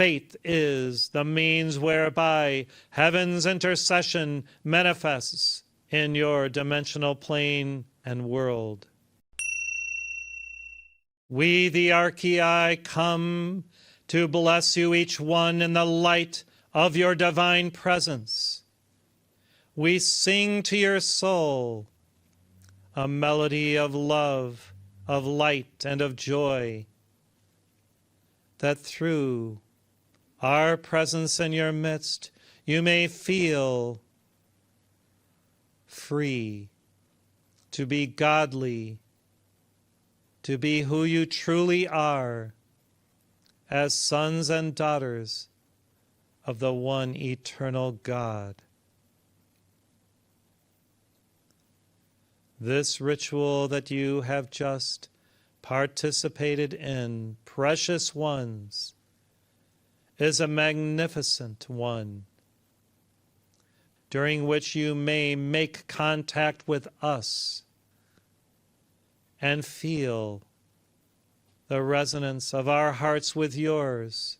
faith is the means whereby heaven's intercession manifests in your dimensional plane and world. We, the Archei, come to bless you each one in the light of your divine presence. We sing to your soul a melody of love, of light, and of joy, that through our presence in your midst, you may feel free to be godly, to be who you truly are as sons and daughters of the one eternal God. This ritual that you have just participated in, precious ones, is a magnificent one, during which you may make contact with us and feel the resonance of our hearts with yours,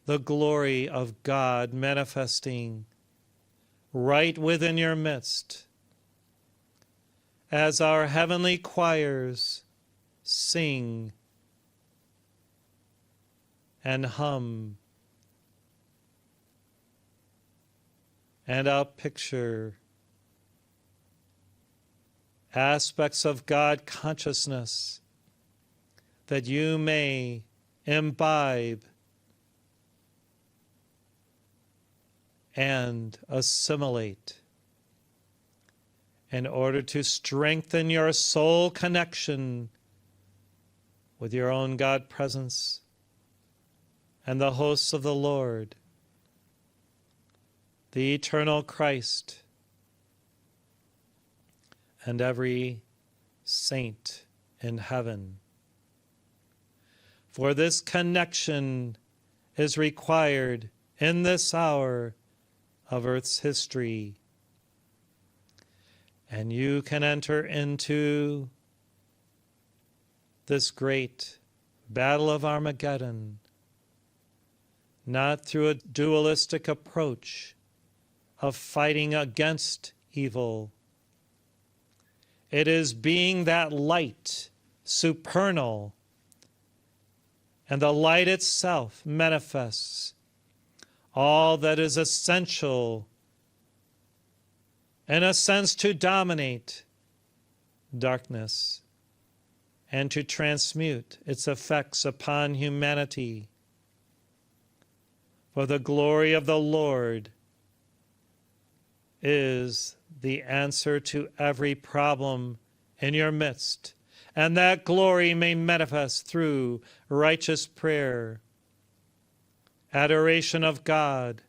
the glory of God manifesting right within your midst, as our heavenly choirs sing and hum, and I'll picture aspects of God consciousness that you may imbibe and assimilate in order to strengthen your soul connection with your own God presence and the hosts of the Lord, the eternal Christ, and every saint in heaven. For this connection is required in this hour of Earth's history. And you can enter into this great battle of Armageddon, not through a dualistic approach of fighting against evil. It is being that light, supernal, and the light itself manifests all that is essential, in a sense, to dominate darkness and to transmute its effects upon humanity. For the glory of the Lord is the answer to every problem in your midst, and that glory may manifest through righteous prayer, adoration of God,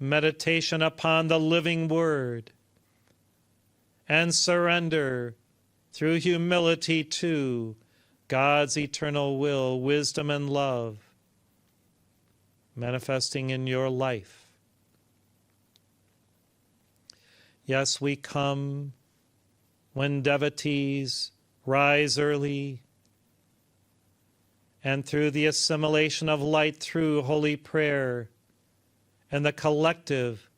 meditation upon the living Word, and surrender through humility to God's eternal will, wisdom, and love, manifesting in your life. Yes, we come when devotees rise early, and through the assimilation of light through holy prayer and the collective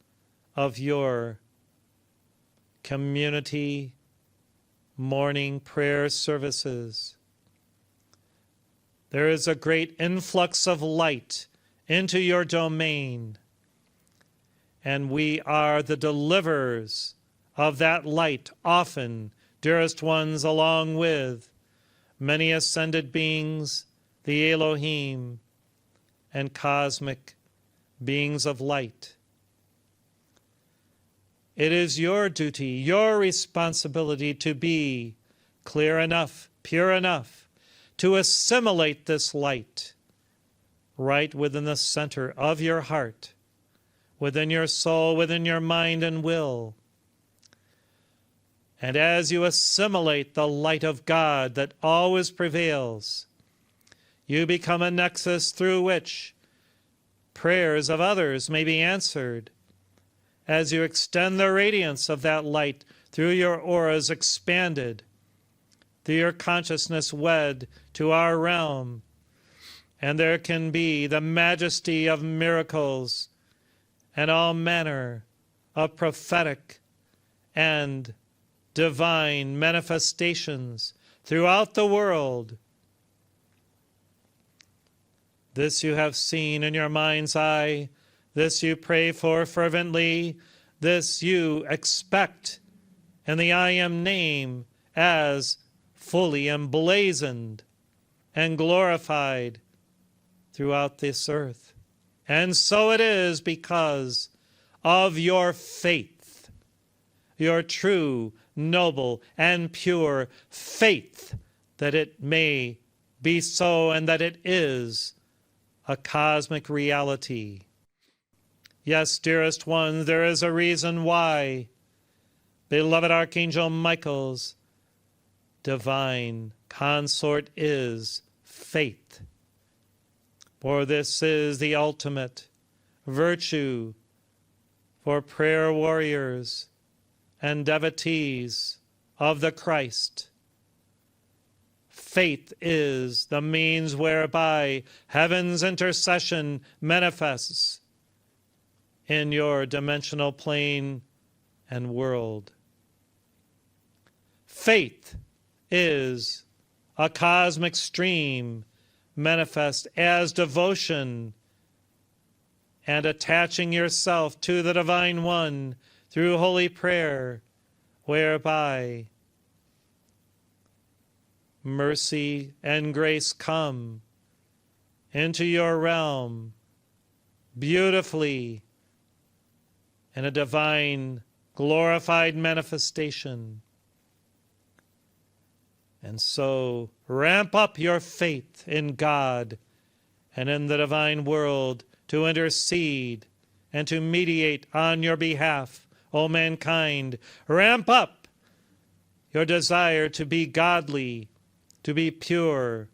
of your community morning prayer services, there is a great influx of light into your domain, and we are the deliverers of that light, often, dearest ones, along with many ascended beings, the Elohim, and cosmic beings of light. It is your duty, your responsibility to be clear enough, pure enough, to assimilate this light right within the center of your heart, within your soul, within your mind and will. And as you assimilate the light of God that always prevails, you become a nexus through which prayers of others may be answered, as you extend the radiance of that light through your auras expanded through your consciousness wed to our realm. And there can be the majesty of miracles and all manner of prophetic and divine manifestations throughout the world. This you have seen in your mind's eye. This you pray for fervently. This you expect in the I Am name as fully emblazoned and glorified throughout this earth. And so it is because of your faith, your true, noble, and pure faith, that it may be so and that it is a cosmic reality. Yes, dearest one, there is a reason why beloved Archangel Michael's divine consort is faith. For this is the ultimate virtue for prayer warriors and devotees of the Christ. Faith is the means whereby heaven's intercession manifests in your dimensional plane and world. Faith is a cosmic stream manifest as devotion and attaching yourself to the Divine One through holy prayer, whereby mercy and grace come into your realm beautifully in a divine glorified manifestation. And so ramp up your faith in God and in the divine world to intercede and to mediate on your behalf, O mankind. Ramp up your desire to be godly, to be pure,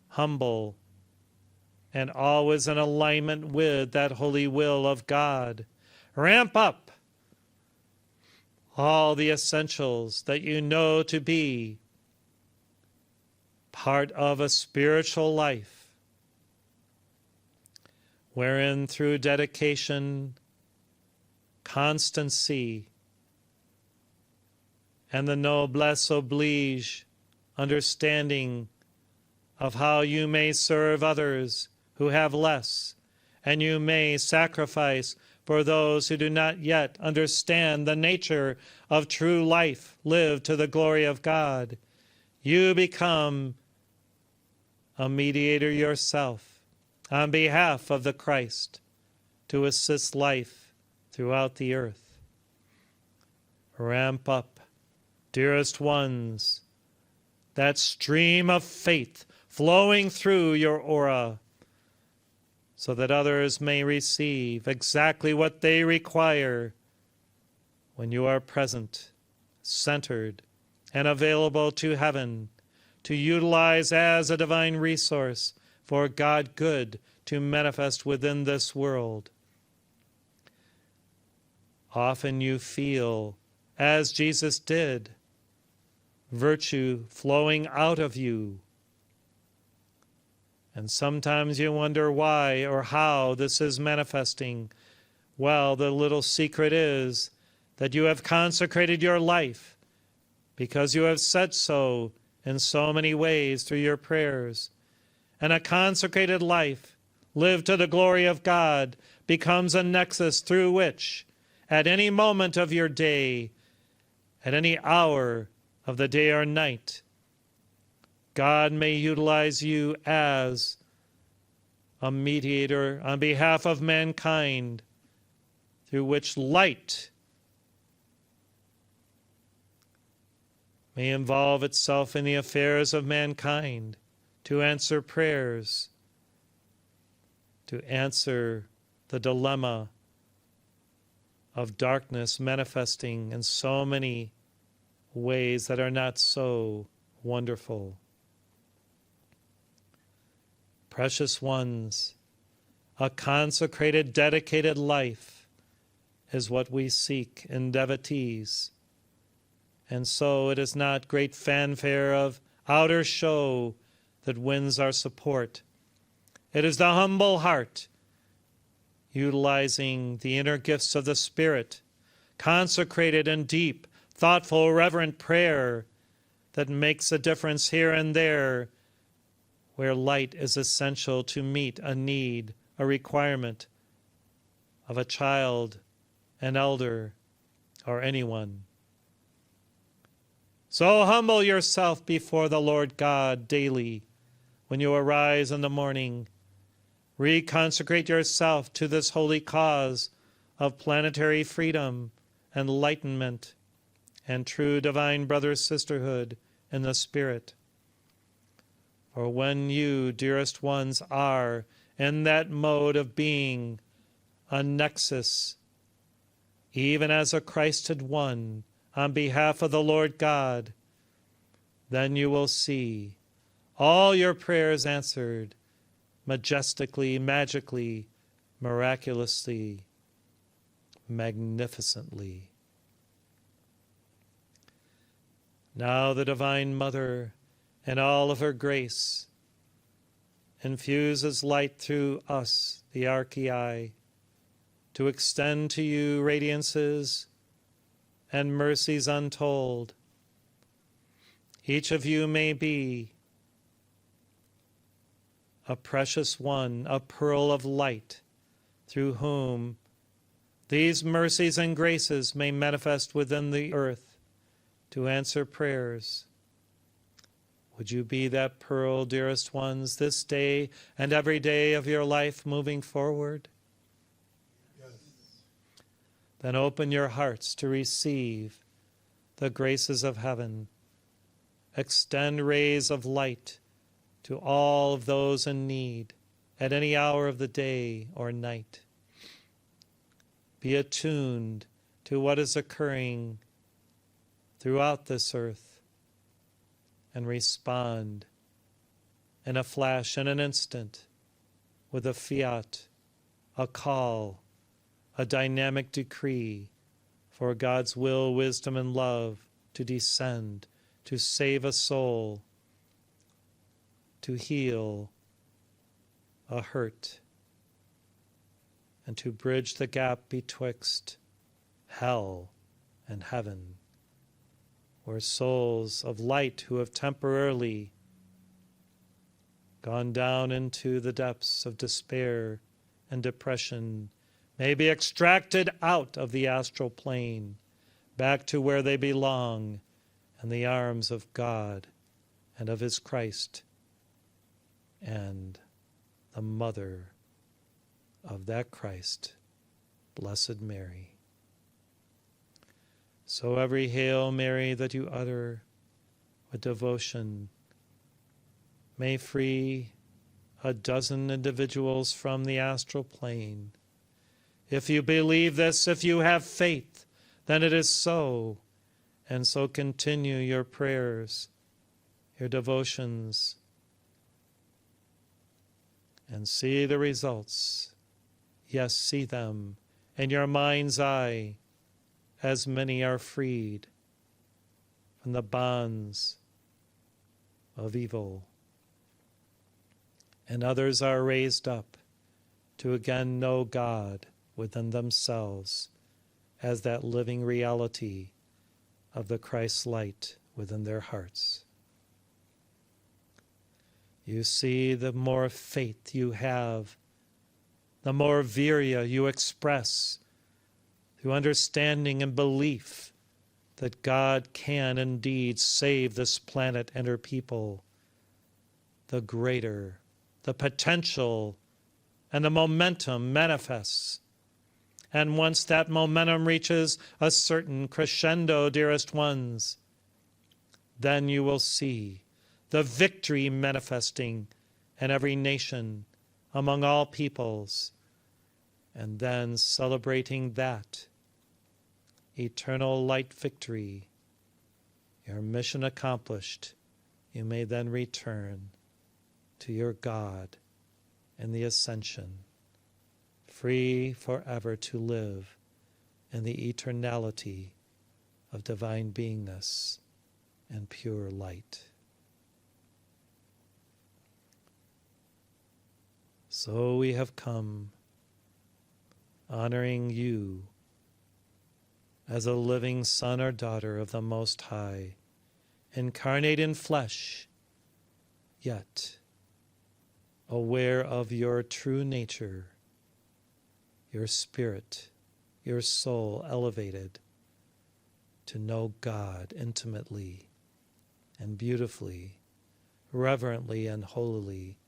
humble, and always in alignment with that holy will of God. Ramp up all the essentials that you know to be part of a spiritual life, wherein through dedication, constancy, and the noblesse oblige, understanding of how you may serve others who have less, and you may sacrifice for those who do not yet understand the nature of true life lived to the glory of God. You become a mediator yourself on behalf of the Christ to assist life throughout the earth. Ramp up, dearest ones, that stream of faith flowing through your aura, so that others may receive exactly what they require when you are present, centered, and available to heaven, to utilize as a divine resource for God good to manifest within this world. Often you feel, as Jesus did, virtue flowing out of you. And sometimes you wonder why or how this is manifesting. Well, the little secret is that you have consecrated your life because you have said so in so many ways through your prayers. And a consecrated life, lived to the glory of God, becomes a nexus through which, at any moment of your day, at any hour of the day or night, God may utilize you as a mediator on behalf of mankind, through which light may involve itself in the affairs of mankind, to answer prayers, to answer the dilemma of darkness manifesting in so many ways that are not so wonderful. Precious ones, a consecrated, dedicated life is what we seek in devotees. And so it is not great fanfare of outer show that wins our support. It is the humble heart, utilizing the inner gifts of the Spirit, consecrated in deep, thoughtful, reverent prayer, that makes a difference here and there where light is essential to meet a need, a requirement of a child, an elder, or anyone. So humble yourself before the Lord God daily when you arise in the morning. Reconsecrate yourself to this holy cause of planetary freedom, enlightenment, and true divine brother-sisterhood in the Spirit. For when you, dearest ones, are in that mode of being, a nexus, even as a Christed one, on behalf of the Lord God, then you will see all your prayers answered majestically, magically, miraculously, magnificently. Now the Divine Mother, in all of her grace, infuses light through us, the Archii, to extend to you radiances and mercies untold. Each of you may be a precious one, a pearl of light, through whom these mercies and graces may manifest within the earth to answer prayers. Would you be that pearl, dearest ones, this day and every day of your life moving forward? Yes. Then open your hearts to receive the graces of heaven. Extend rays of light to all of those in need at any hour of the day or night. Be attuned to what is occurring throughout this earth and respond in a flash, in an instant, with a fiat, a call, a dynamic decree for God's will, wisdom, and love to descend, to save a soul, to heal a hurt, and to bridge the gap betwixt hell and heaven, where souls of light who have temporarily gone down into the depths of despair and depression may be extracted out of the astral plane, back to where they belong, in the arms of God and of His Christ and the Mother of that Christ, Blessed Mary. So every Hail Mary that you utter with devotion may free a dozen individuals from the astral plane. If you believe this, if you have faith, then it is so. And so continue your prayers, your devotions, and see the results. Yes, see them in your mind's eye, as many are freed from the bonds of evil, and others are raised up to again know God within themselves as that living reality of the Christ light within their hearts. You see, the more faith you have, the more virya you express through understanding and belief that God can indeed save this planet and her people, the greater the potential and the momentum manifests. And once that momentum reaches a certain crescendo, dearest ones, then you will see the victory manifesting in every nation, among all peoples, and then celebrating that eternal light victory, your mission accomplished, you may then return to your God in the ascension, free forever to live in the eternality of divine beingness and pure light. So we have come, honoring you as a living son or daughter of the Most High, incarnate in flesh, yet aware of your true nature, your spirit, your soul elevated to know God intimately and beautifully, reverently and holily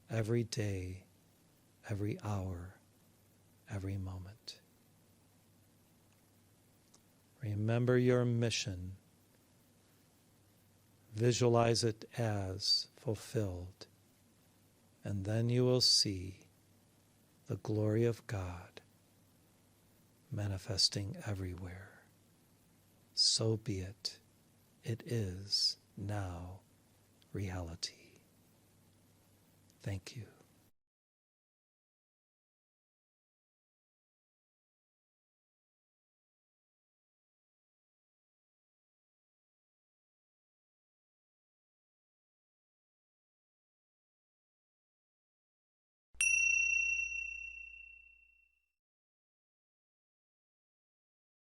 every day, every hour, every moment. Remember your mission. Visualize it as fulfilled, and then you will see the glory of God manifesting everywhere. So be it. It is now reality. Thank you.